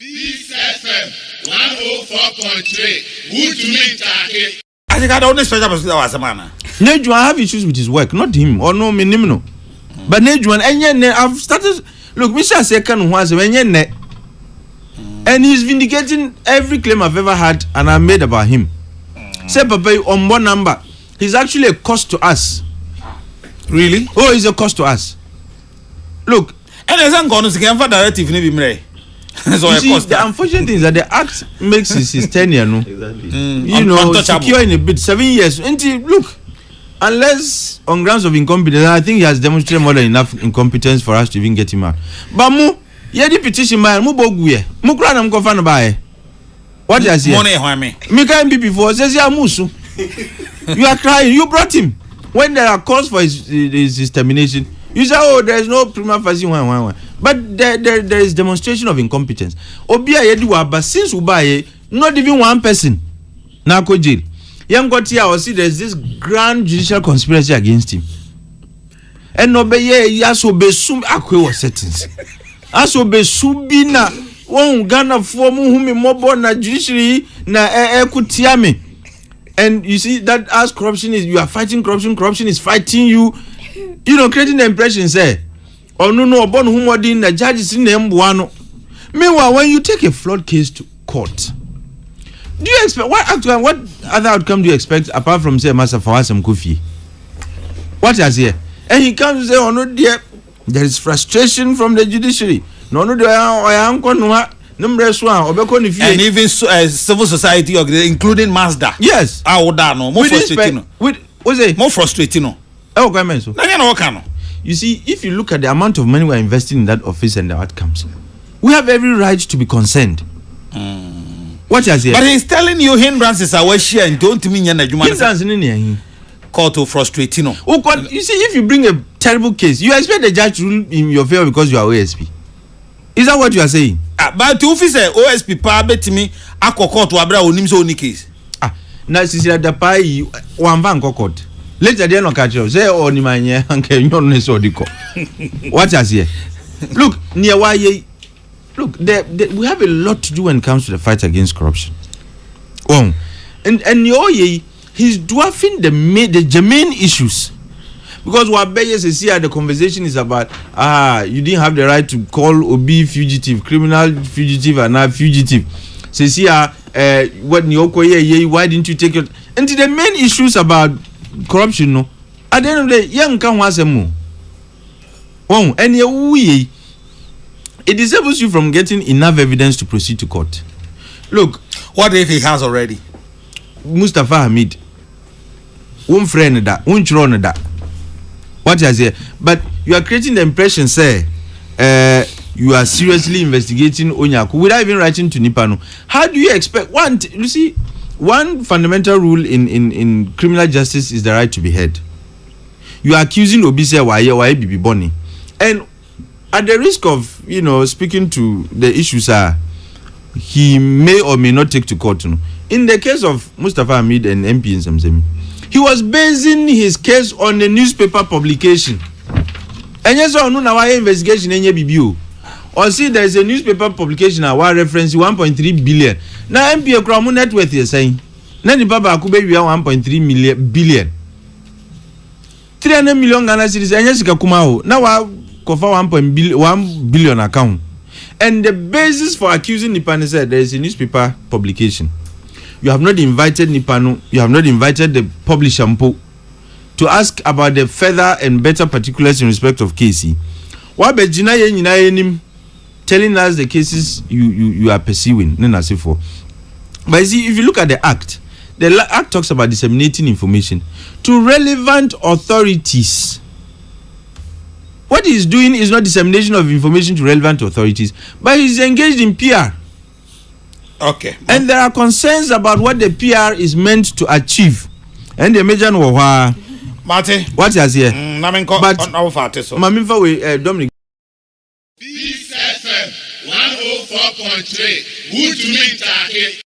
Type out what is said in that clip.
Peace FM 104.3. Good to meet you. I think I don't expect that was a man. Nejuan have issues with his work, not him or no minimum. But Nejuan, and I've started. Look, Mr. Second was when you're and he's vindicating every claim I've ever had and I made about him. Say, Papa, on one number, he's actually a cost to us. Really? Oh, he's a cost to us. Look, and there's an honest again for directive. So the unfortunate thing is that the act makes his tenure, no? Exactly. You know, secure in a bit, 7 years. And look, unless on grounds of incompetence, I think he has demonstrated more than enough incompetence for us to even get him out. But mu, the petition man, mu boguye, mu kura na mkofana bae. What does he? Money, why me? Me can't be before. Says ya musu. You are crying. You brought him when there are calls for his termination. You say, oh, there is no prima facie one. But there is demonstration of incompetence. Obia yedu but since ubaye, not even one person. Nako jail. Young got here, I see there's this grand judicial conspiracy against him. And obeye yaso be sum akwe was settings. Aso be subina one Ghana for muhumi mobo na judiciary na ekutiame. And you see that as corruption is, you are fighting corruption. Corruption is fighting you. You know, creating the impression, say, oh no, born whom the judges in them one. Meanwhile, when you take a flawed case to court, do you expect what other outcome do you expect apart from say Master Fawasam Kofi? What is here? And he comes to say, oh no, dear, there is frustration from the judiciary. No, and even civil society, including Mazda. Yes. More frustrating. What's it? More frustrating. You see, if you look at the amount of money we're investing in that office and the outcomes, we have every right to be concerned. What is it? But he's telling you hindrances are share and don't mean hindrances call to frustrating. You see, if you bring a terrible case, you expect the judge to rule in your favor because you are OSP. Is that what you are saying? But the officer OSP pa bet me akoko to abra onim so oni case. Na sisi da pai wan van court. Later they no catch you. Say oni manye anke nyon ne so diko. What is here? Look, near why look, we have a lot to do when it comes to the fight against corruption. Oh, and he's dwarfing the germane issues. Because what Beye says here, the conversation is about you didn't have the right to call Obi fugitive, criminal fugitive, and now fugitive. Says here, what Nyoko why didn't you take it? And the main issues about corruption, no. At the end of the day, young can was a more. Oh, and it disables you from getting enough evidence to proceed to court. Look, what if he has already? Mustafa Hamid, one friend that, one chron that. What is here? But you are creating the impression, say, you are seriously investigating Onyaku without even writing to Nipano. How do you expect you see, one fundamental rule in criminal justice is the right to be heard. You are accusing Obise why Bibi Boni. And at the risk of, speaking to the issues he may or may not take to court. In the case of Mustafa Hamid and MP in Samsemi, he was basing his case on a newspaper publication. And yes, or no, now investigation in BBO. Or see, there is a newspaper publication our reference 1.3 billion. Now MP Okromu net worth is saying. Nani Baba Akube 1.3 billion. 300 million Ghana cedis. And yes, Kakumao. Now I cover 1 billion account. And the basis for accusing Nipane said there is a newspaper publication. You have not invited Nipano, you have not invited the publisher Mpo to ask about the further and better particulars in respect of Kissi. What be telling us the cases you are pursuing? But you see, if you look at the act talks about disseminating information to relevant authorities. What he's doing is not dissemination of information to relevant authorities, but he's engaged in PR. Okay. And there are concerns about what the PR is meant to achieve. And the major Marty, what is here? But Dominic. Peace FM 104.3. Good to meet you.